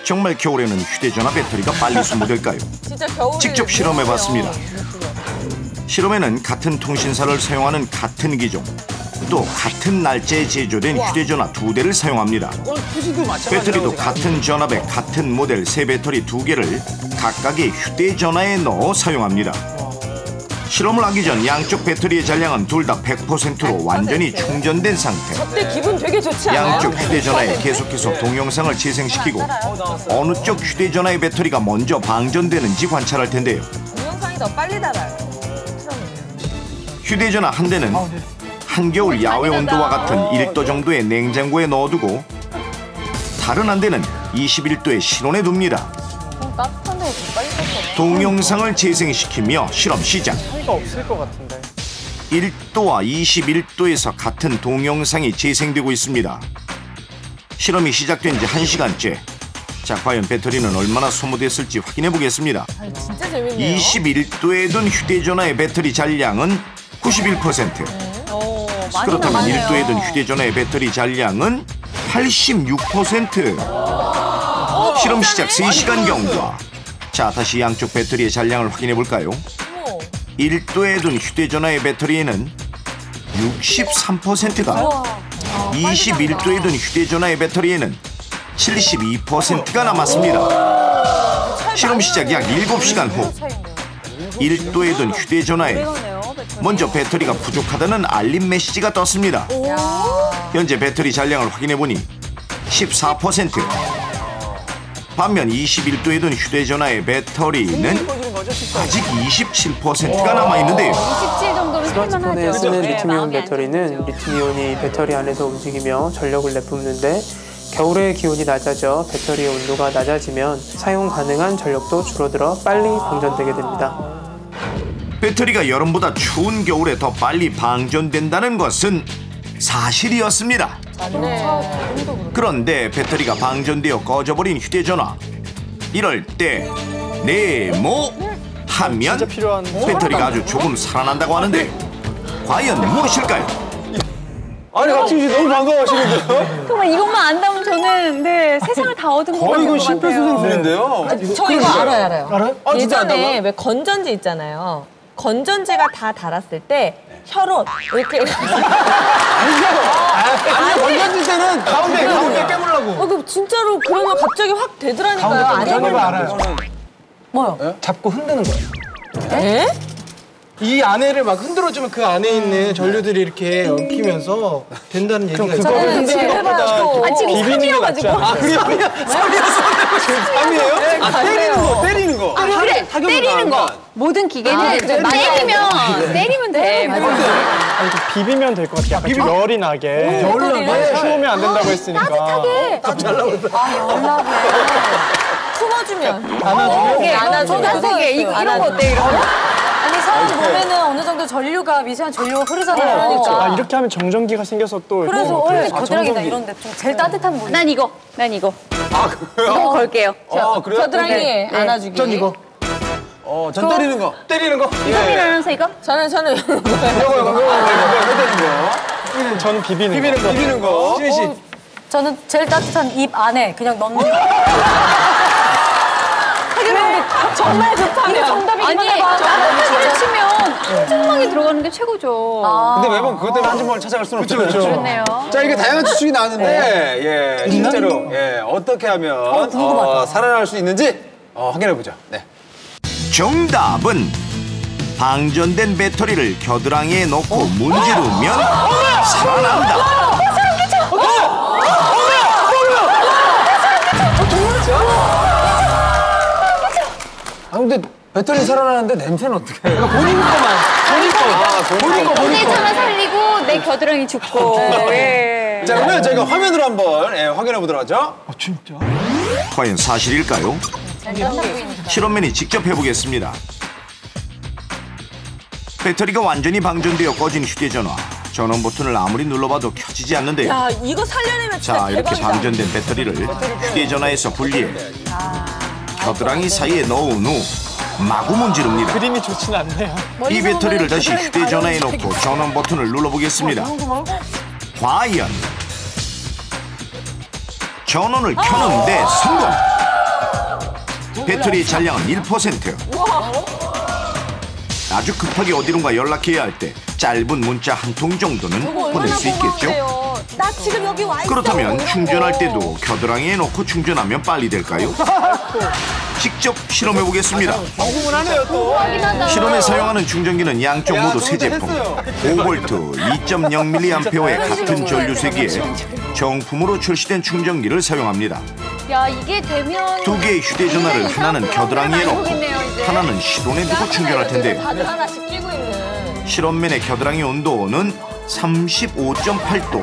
정말 겨울에는 휴대전화 배터리가 빨리 소모될까요? 직접 실험해봤습니다. 실험에는 같은 통신사를 사용하는 같은 기종, 또 같은 날짜에 제조된 휴대전화 2대를 사용합니다. 배터리도 같은 전압의 같은 모델 새 배터리 2개를 각각의 휴대전화에 넣어 사용합니다. 실험을 하기 전 양쪽 배터리의 잔량은 둘 다 100%로 완전히 충전된 상태. 저때 기분 되게 좋지 않아요? 양쪽 휴대전화에 계속해서 동영상을 재생시키고 어느 쪽 휴대전화의 배터리가 먼저 방전되는지 관찰할 텐데요. 동영상이 더 빨리 달아요. 휴대전화 한 대는 한겨울 야외 온도와 같은 1도 정도의 냉장고에 넣어두고 다른 한 대는 21도의 실온에 둡니다. 따뜻한데 더 빨리 떴어. 동영상을 재생시키며 실험 시작. 차이가 없을 것 같은데. 1도와 21도에서 같은 동영상이 재생되고 있습니다. 실험이 시작된 지 1시간째. 자, 과연 배터리는 얼마나 소모됐을지 확인해 보겠습니다. 진짜 재밌네요. 21도에 둔 휴대전화의 배터리 잔량은 91%. 그렇다면 1도에 둔 휴대전화의 배터리 잔량은 86%. 실험 시작 3시간 경과. 자, 다시 양쪽 배터리의 잔량을 확인해 볼까요? 1도에 둔 휴대전화의 배터리에는 63%가, 21도에 둔 휴대전화의 배터리에는 72%가 남았습니다. 실험 시작 약 7시간 후 1도에 둔 휴대전화에 먼저 배터리가 부족하다는 알림 메시지가 떴습니다. 현재 배터리 잔량을 확인해보니 14%. 반면 21도에 둔 휴대전화의 배터리는 아직 27%가 남아있는데요. 27 정도는 스마트폰에 살만하죠. 쓰는 리튬이온 배터리는 리튬이온이 배터리 안에서 움직이며 전력을 내뿜는데 겨울에 기온이 낮아져 배터리의 온도가 낮아지면 사용 가능한 전력도 줄어들어 빨리 방전되게 됩니다. 배터리가 여름보다 추운 겨울에 더 빨리 방전된다는 것은 사실이었습니다. 그런데 배터리가 방전되어 꺼져버린 휴대전화. 이럴 때 네모 하면 배터리가 아주 조금 살아난다고 하는데요. 과연 무엇일까요? 아니, 박진희 씨 너무 반가워하시는데요? 정말 이것만 안다면 저는 세상을 다 얻은 것 같아요. 이건 심폐소생술인데요? 저 이거 알아요. 알아요? 아, 진짜 예전에 안다고요? 왜 건전지 있잖아요. 건전지가 다 닳았을 때 혀로 이렇게 아니, 건전지 때는 가운데 깨물라고. 그 진짜로 그러면 갑자기 확 되더라니까요. 안 저는 해보면. 알아요. 뭐요? 잡고 흔드는 거예요. 에? 이 안에를 막 흔들어주면 그 안에 있는 전류들이 이렇게 엉키면서 된다는 얘기가 있어요. 지금 해봐요. 지금 비비는 아, 그래요? 3이에요? 아, 때리는 거. 그래, 때리는 거. 모든 기계는 때리면 돼. 네. 아니, 좀 비비면 될 것 같아요. 약간 좀 열이 나게. 열이 나게. 추우면 안 된다고 했으니까. 연락해. 품어주면. 안아주면. 안아주면. 이런 거 어때, 이런 거? 아니 사람 몸에는 어느 정도 전류가 미세한 전류가 흐르잖아요. 그러니까. 아, 이렇게 하면 정전기가 생겨서 또. 그래서 겨드랑이나 이런데 좀 제일 따뜻한 물. 난 이거. 아, 그래요? 이거 걸게요. 아, 그래요? 겨드랑이 안아주기. 전 이거. 전 때리는 거. 때리는 거? 이러면서 이거? 저는 이거 때리는 거. 저는 비비는 거. 비비는 거. 진희 씨. 저는 제일 따뜻한 입 안에 그냥 넣는 거. 정말 급하면. 아니, 저를 치면 한 주먹이 들어가는 게 최고죠. 근데 매번 그것 때문에 한 주먹을 찾아갈 수는 없죠. 그렇네요. 자, 이게 다양한 추측이 나왔는데, 예, 실제로, 어떻게 하면, 살아날 수 있는지, 확인해보죠. 네. 정답은 방전된 배터리를 겨드랑이에 넣고 문지르면 살아난다. 아, 근데 배터리 살아나는데 냄새는 어떻게 해요? 본인 거만. 내 차만 살리고 내 겨드랑이 죽고. 예. 자, 그러면 저희가 화면으로 한번 확인해보도록 하죠. 진짜? 과연 사실일까요? 실험맨이 직접 해보겠습니다. 배터리가 완전히 방전되어 꺼진 휴대전화. 전원 버튼을 아무리 눌러봐도 켜지지 않는데요. 야, 이거 살려내면 진짜 자, 이렇게 대박이다. 방전된 배터리를 휴대전화에서 분리해 겨드랑이 사이에 넣은 후 마구 문지릅니다. 그림이 좋진 않네요. 이 배터리를 다시 휴대전화에 넣고 전원 버튼을 눌러보겠습니다. 과연 전원을 켜는데 성공! 배터리의 잔량은 1%. 아주 급하게 어디론가 연락해야 할 때 짧은 문자 한 통 정도는 보낼 수 있겠죠? 나 지금 여기 와 있어. 그렇다면 충전할 때도 겨드랑이에 넣고 충전하면 빨리 될까요? 직접 실험해 보겠습니다. 궁금하네요 또. 실험에 사용하는 충전기는 양쪽 모두 새 제품. 5V 2.0mAh의 같은 전류 세기에 정품으로 출시된 충전기를 사용합니다. 야, 이게 되면 두 개의 휴대전화를 하나는 겨드랑이에 넣고 하나는 실온에 두고 충전할 텐데요. 다들 하나씩 끼고 있는. 실험맨의 겨드랑이 온도는 35.8도.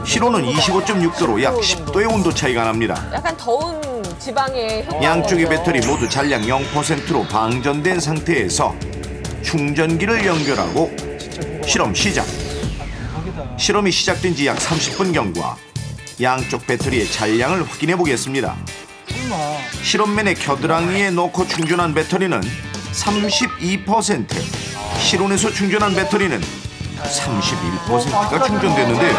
실온은 25.6도로 약 10도의 온도 차이가 납니다. 약간 더운 지방의 효과. 양쪽의 배터리 모두 잔량 0%로 방전된 상태에서 충전기를 연결하고 실험 시작. 실험이 시작된 지 약 30분 경과 양쪽 배터리의 잔량을 확인해 보겠습니다. 실험맨의 겨드랑이에 넣고 충전한 배터리는 32%, 실온에서 충전한 배터리는 31%가 충전됐는데요.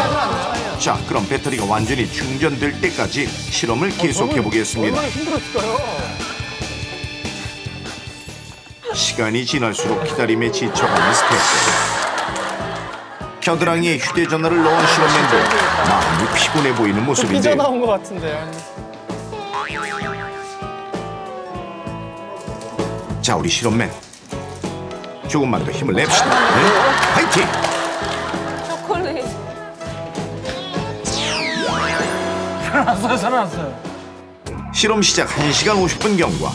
자, 그럼 배터리가 완전히 충전될 때까지 실험을 계속해 보겠습니다. 시간이 지날수록 기다림에 지쳐가는 스태프. 겨드랑이에 휴대전화를 넣은 실험맨도 마음이 피곤해 보이는 모습인데요. 삐져나온 것 같은데. 자, 우리 실험맨 조금만 더 힘을 냅시다. 네? 화이팅! 초콜릿. 살아났어요. 실험 시작 1시간 50분 경과.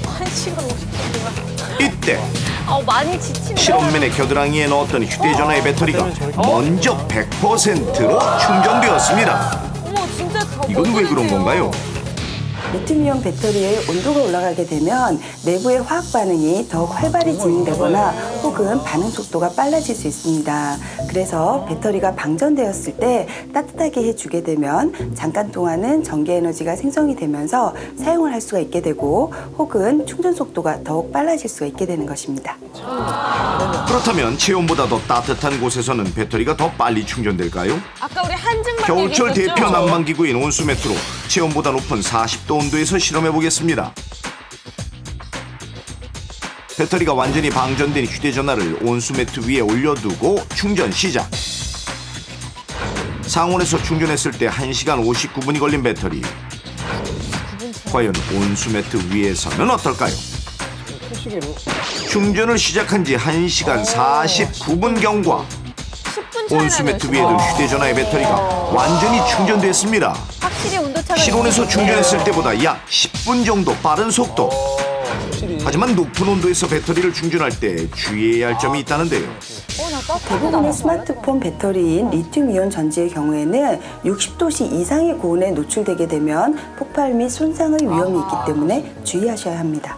1시간 50분. 이때 많이 지친다. 실험맨의 겨드랑이에 넣었던 휴대전화의 배터리가 먼저 100%로 충전되었습니다. 어머, 진짜 더 이건 왜 그런 건가요? 리튬이온 배터리의 온도가 올라가게 되면 내부의 화학 반응이 더욱 활발히 진행되거나 혹은 반응 속도가 빨라질 수 있습니다. 그래서 배터리가 방전되었을 때 따뜻하게 해주게 되면 잠깐 동안은 전기 에너지가 생성이 되면서 사용을 할 수가 있게 되고 혹은 충전 속도가 더욱 빨라질 수가 있게 되는 것입니다. 그렇다면 체온보다 더 따뜻한 곳에서는 배터리가 더 빨리 충전될까요? 아까 우리 한증만 겨울철 얘기했었죠? 대표 난방기구인 온수매트로 체온보다 높은 40도 온도에서 실험해 보겠습니다. 배터리가 완전히 방전된 휴대전화를 온수매트 위에 올려두고 충전 시작. 상온에서 충전했을 때 1시간 59분이 걸린 배터리. 과연 온수매트 위에서는 어떨까요? 충전을 시작한 지 1시간 49분 경과. 10분 차이나 온수매트 위에도 휴대전화의 배터리가 완전히 충전됐습니다. 확실히 온도차가 실온에서 충전했을 때보다 약 10분 정도 빠른 속도. 하지만 높은 온도에서 배터리를 충전할 때 주의해야 할 점이 있다는데요. 대부분의 스마트폰 배터리인 리튬이온 전지의 경우에는 60도씨 이상의 고온에 노출되게 되면 폭발 및 손상의 위험이 있기 때문에 주의하셔야 합니다.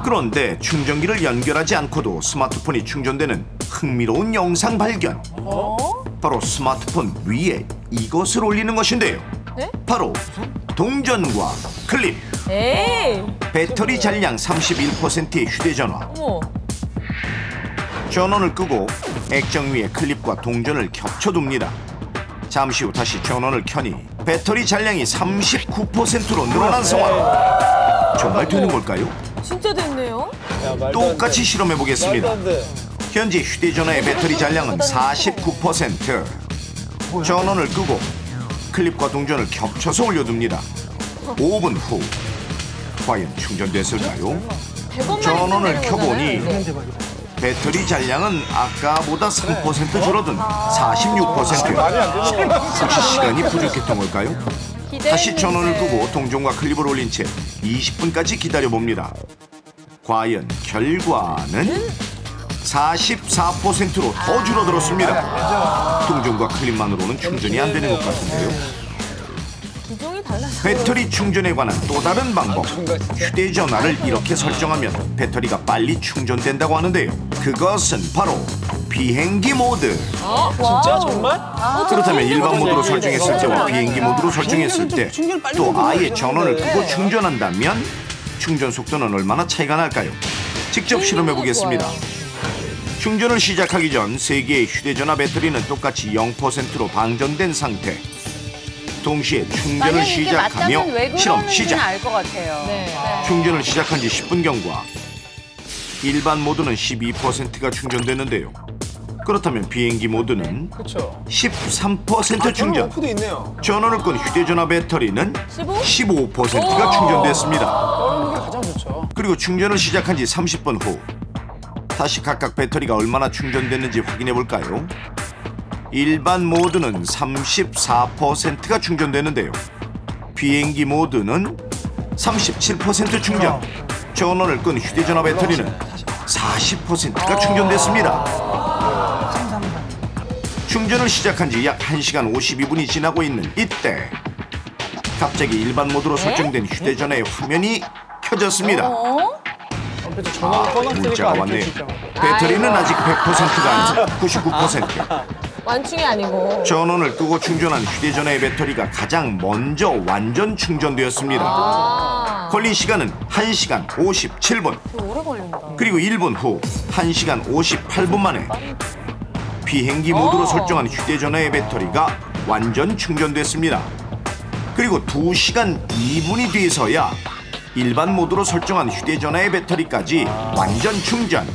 그런데 충전기를 연결하지 않고도 스마트폰이 충전되는 흥미로운 영상 발견. 바로 스마트폰 위에 이것을 올리는 것인데요. 네? 바로 동전과 클립. 에이. 배터리 잔량 31%의 휴대전화. 어머. 전원을 끄고 액정 위에 클립과 동전을 겹쳐둡니다. 잠시 후 다시 전원을 켜니 배터리 잔량이 39%로 늘어난 상황. 정말 되는 걸까요? 진짜 됐네요. 똑같이 실험해 보겠습니다. 현재 휴대전화의 배터리 잔량은 49%. 전원을 끄고 클립과 동전을 겹쳐서 올려둡니다. 5분 후 과연 충전됐을까요? 전원을 켜보니 배터리 잔량은 아까보다 3% 줄어든 46%. 혹시 시간이 부족했던 걸까요? 다시 전원을 끄고 동전과 클립을 올린 채 20분까지 기다려봅니다. 과연 결과는 44%로 더 줄어들었습니다. 동전과 클립만으로는 충전이 안 되는 것 같은데요. 기종이 달라서. 배터리 충전에 관한 또 다른 방법. 휴대전화를 이렇게 설정하면 배터리가 빨리 충전된다고 하는데요. 그것은 바로 비행기 모드. 진짜 정말? 그렇다면 일반 모드로 설정했을 때와 비행기 모드로 설정했을 때 또 아예 전원을 끄고 충전한다면 충전 속도는 얼마나 차이가 날까요? 직접 실험해 보겠습니다. 충전을 시작하기 전 세 개의 휴대전화 배터리는 똑같이 0%로 방전된 상태. 동시에 충전을 만약 이게 시작하며 맞다면 왜 실험 그러는지는 시작. 알 것 같아요. 네. 충전을 시작한 지 10분 경과. 일반 모드는 12%가 충전되는데요. 그렇다면 비행기 모드는 그렇죠. 13% 충전. 오프도 있네요. 전원을 끈 휴대전화 배터리는 15%가 충전됐습니다. 그런 게 가장 좋죠. 그리고 충전을 시작한 지 30분 후 다시 각각 배터리가 얼마나 충전됐는지 확인해 볼까요? 일반 모드는 34%가 충전되는데요. 비행기 모드는 37% 충전. 전원을 끈 휴대전화 배터리는 40%가 충전됐습니다. 충전을 시작한 지 약 1시간 52분이 지나고 있는 이때 갑자기 일반 모드로 설정된 휴대전화의 화면이 켜졌습니다. 문자가 왔네요. 배터리는 아직 100%가 아니라 99%. 완충이 아니고. 전원을 끄고 충전한 휴대전화의 배터리가 가장 먼저 완전 충전되었습니다. 걸린 시간은 1시간 57분. 오래 걸린다. 그리고 1분 후 1시간 58분 만에 비행기 모드로 설정한 휴대전화의 배터리가 완전 충전됐습니다. 그리고 2시간 2분이 뒤에서야 일반 모드로 설정한 휴대전화의 배터리까지 완전 충전.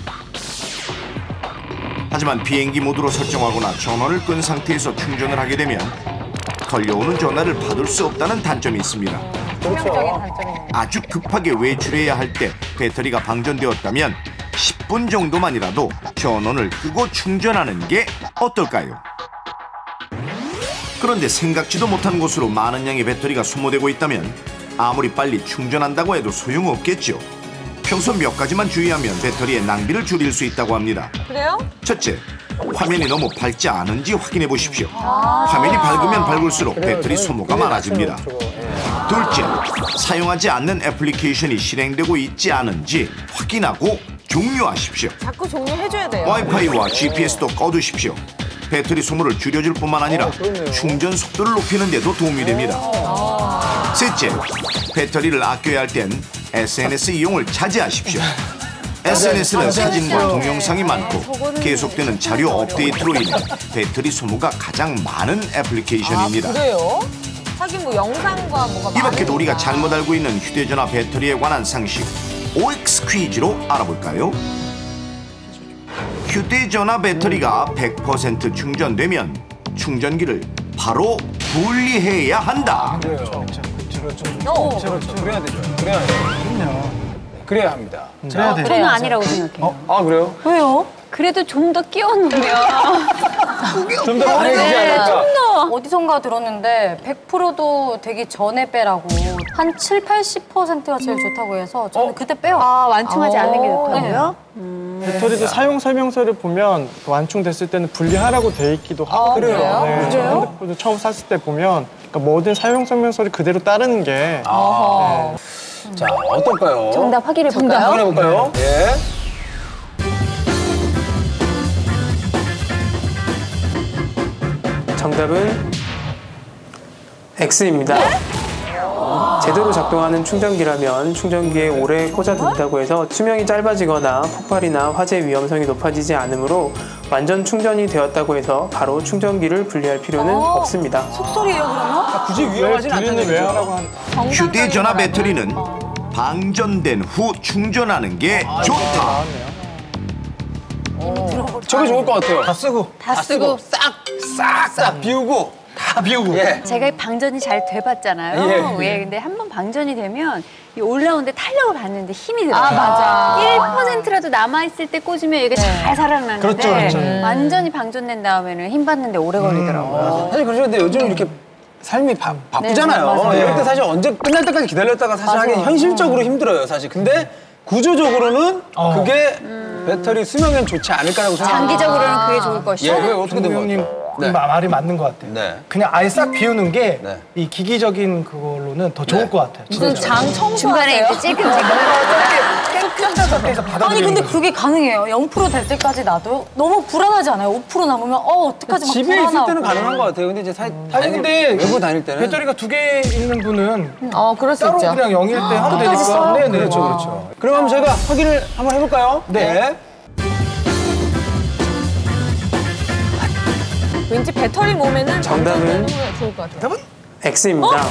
하지만 비행기 모드로 설정하거나 전원을 끈 상태에서 충전을 하게 되면 걸려오는 전화를 받을 수 없다는 단점이 있습니다. 아주 급하게 외출해야 할 때 배터리가 방전되었다면 10분 정도만이라도 전원을 끄고 충전하는 게 어떨까요? 그런데 생각지도 못한 곳으로 많은 양의 배터리가 소모되고 있다면 아무리 빨리 충전한다고 해도 소용없겠죠. 평소 몇 가지만 주의하면 배터리의 낭비를 줄일 수 있다고 합니다. 그래요? 첫째, 화면이 너무 밝지 않은지 확인해 보십시오. 화면이 밝으면 밝을수록 배터리 소모가 많아집니다. 둘째, 사용하지 않는 애플리케이션이 실행되고 있지 않은지 확인하고 종료하십시오. 자꾸 종료해줘야 돼요. 와이파이와 GPS도 꺼두십시오. 배터리 소모를 줄여줄 뿐만 아니라 충전 속도를 높이는 데도 도움이 됩니다. 셋째, 배터리를 아껴야 할 땐 SNS 이용을 자제하십시오. SNS는 사진과 동영상이 많고 계속되는 자료 업데이트로 인해 배터리 소모가 가장 많은 애플리케이션입니다. 그래요? 하긴 뭐 영상과 뭐가 이 밖에도 우리가 잘못 알고 있는 휴대전화 배터리에 관한 상식 OX 퀴즈로 알아볼까요? 휴대전화 배터리가 100% 충전되면 충전기를 바로 분리해야 한다. 그래야 되죠. 그래야 돼요. 그래야 합니다. 그래야 돼. 저는 아니라고 생각해요. 아 그래요? 왜요? 그래도 좀 더 끼워놓으면 좀 더 편해지지 않을까? 어디선가 들었는데 100%도 되기 전에 빼라고 한 7, 80%가 제일 좋다고 해서 저는 그때 빼요. 아, 완충하지 않는 게 좋다고요? 배터리도 사용 설명서를 보면 완충됐을 때는 분리하라고 돼 있기도 하고 그래요? 네, 핸드폰도 처음 샀을 때 보면 그러니까 모든 사용 설명서를 그대로 따르는 게 자, 어떨까요? 정답 확인해 볼까요? 확인해 볼까요? 예. 정답은 X입니다. 제대로 작동하는 충전기라면 충전기에 오래 꽂아둔다고 해서 수명이 짧아지거나 폭발이나 화재 위험성이 높아지지 않으므로 완전 충전이 되었다고 해서 바로 충전기를 분리할 필요는 없습니다. 속설이에요 그러면? 굳이 위험하진 않다는 왜 얘기죠. 하라고 하는 휴대전화 배터리는 방전된 후 충전하는 게 좋다. 저게 좋을 것 같아요. 다 쓰고 다 쓰고 싹 비우고. 다 비우고 예. 제가 방전이 잘 돼봤잖아요. 예. 왜? 근데 한 번 방전이 되면 이 올라오는데 탄력을 받는데 힘이 들어요. 아, 맞아. 1%라도 남아있을 때 꽂으면 이게 잘 살아나는데 그렇죠, 그렇죠. 완전히 방전된 다음에는 힘 받는데 오래 걸리더라고요. 사실 그런데 요즘 이렇게 삶이 바쁘잖아요. 네, 맞아요. 이럴 때 사실 언제 끝날 때까지 기다렸다가 사실 하긴 현실적으로 힘들어요, 사실. 근데 구조적으로는 그게 배터리 수명엔 좋지 않을까라고 생각합니다. 장기적으로는 그게 좋을 것이죠. 예, 그게 어떻게 된 형님 거예요? 네. 말이 맞는 것 같아요. 네. 그냥 아예 싹 비우는 게 이 네. 기기적인 그걸로는 더 좋을 것 같아요. 무슨 장 중간에 청소하세요? 이제 찔끔찔끔. 아니 근데 그게 가능해요. 0% 될 때까지 놔둬요? 너무 불안하지 않아요? 5% 남으면 어떡하지 막 집에 있을 불안하고. 때는 가능한 것 같아요. 근데 이제 아니 근데 외부 다닐 때는 배터리가 2개 있는 분은 그럴 수 따로 있죠. 그냥 0일 때 하면 끝까지 되니까. 써요? 네네. 그렇죠, 그렇죠. 그럼 한번 저희가 확인을 한번 해볼까요? 네. 왠지 배터리 몸에는 정답은? 좋을 것 같아요. X입니다.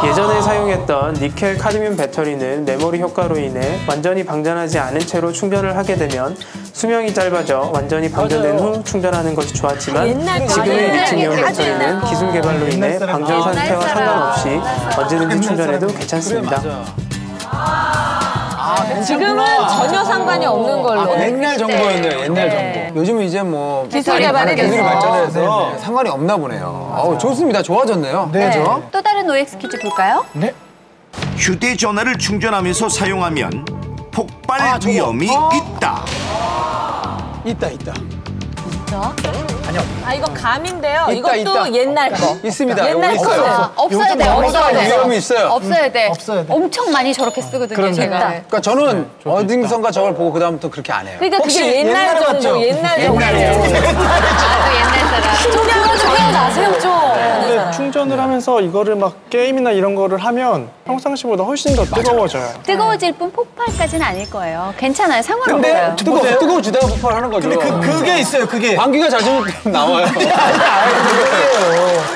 예전에 사용했던 니켈 카드뮴 배터리는 메모리 효과로 인해 완전히 방전하지 않은 채로 충전을 하게 되면 수명이 짧아져 완전히 방전된 후 충전하는 것이 좋았지만 지금의 리튬이온 배터리는 기술 개발로 인해 방전 상태와 상관없이 언제든지 충전해도 괜찮습니다. 지금은 전혀 상관이 없는 걸로. 옛날 정보였네요. 옛날 정보. 요즘은 이제 뭐 기술 개발이 기술이 돼서. 발전해서 상관이 없나 보네요. 좋습니다. 좋아졌네요. 네. 그죠? 또 다른 OX 퀴즈 볼까요? 네. 휴대전화를 충전하면서 사용하면 폭발 위험이 있다. 있다. 아 이거 감인데요. 있다, 이것도 있다. 옛날 거. 있습니다. 옛날 요거 거예요. 있어요. 없어야 돼. 없어야 돼. 위험이 있어요. 없어야 돼. 없어야 돼. 엄청 많이 저렇게 쓰거든요, 제가. 그러니까 저는 어딘선가 저걸 보고 그다음부터 그렇게 안 해요. 그러니까 혹시 그게 옛날 옛날에 정도, 봤죠? 옛날 정도. 나도 옛날 사람. 초년을 기억나세요, 좀. 근데 충전을 하면서 이거를 막 게임이나 이런 거를 하면 평상시보다 훨씬 더 뜨거워져요. 뜨거워질 뿐 폭발까지는 아닐 거예요. 괜찮아요. 근데 상관없어요. 뜨거워지다가 폭발하는 거죠. 근데 그게 있어요, 그게. 방귀가 잦으면 나와요.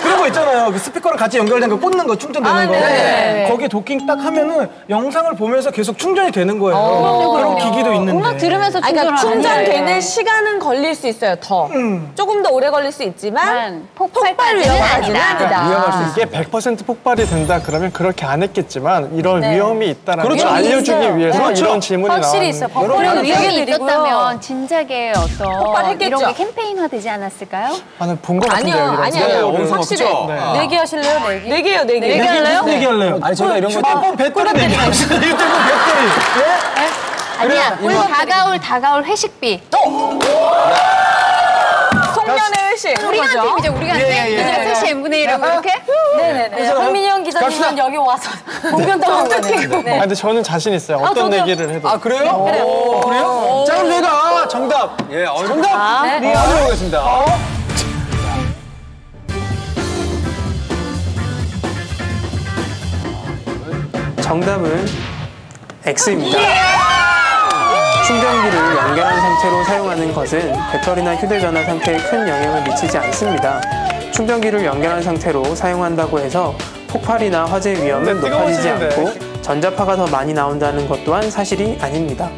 그런 거 있잖아요. 그 스피커랑 같이 연결된 거 꽂는 거 충전되는 거. 네. 거기에 도킹 딱 하면은 영상을 보면서 계속 충전이 되는 거예요. 그런 기기도 있는데. 음악 들으면서 아니, 그러니까 충전을 충전되는 시간은 걸릴 수 있어요, 더. 조금 더 오래 걸릴 수 있지만 폭발 폭발까지는 위험까지는 아니다. 위험할 수 있어요. 이게 100% 폭발이 된다 그러면 그렇게 안 했겠지만 이런 위험이 있다는 그렇죠. 걸 알려주기 있어요. 위해서 그렇죠. 이런 질문이 확실히 나오는 있어요. 거예요. 그런 위험이 얘기드리고요. 있었다면 진작에 어떤 폭발했겠죠. 이런 게 캠페인화 되지 않았을까요? 나는 본 것 같은데요. 아니요, 이런 아니요. 자료를. 어디서 확실해. 봤죠? 네. 내기 하실래요, 내기? 네 개요, 네 개. 네 개 할래요? 얘기할래요. 아니 제가 이런 거 휴대폰 배터리 내기 합시다. 휴대폰 배터리. 아니야. 그리고 다가올 회식비. 송년회 회식. 우리한테 이제 우리한테 이제 3시 n분의 1하고 이렇게? 네네네. 홍민희 형 기자님은 여기 와서 공변당한 거네요. 네. 아, 근데 저는 자신 있어요. 어떤 저도요. 얘기를 해도. 아 그래요? 그래요? 자 그럼 저희가 정답. 정답 네. 확인해보겠습니다. 정답은 X입니다. 충전기를 연결한 상태로 사용하는 것은 배터리나 휴대전화 상태에 큰 영향을 미치지 않습니다. 충전기를 연결한 상태로 사용한다고 해서 폭발이나 화재 위험은 근데 높아지지 뜨거워지는데. 않고 전자파가 더 많이 나온다는 것 또한 사실이 아닙니다.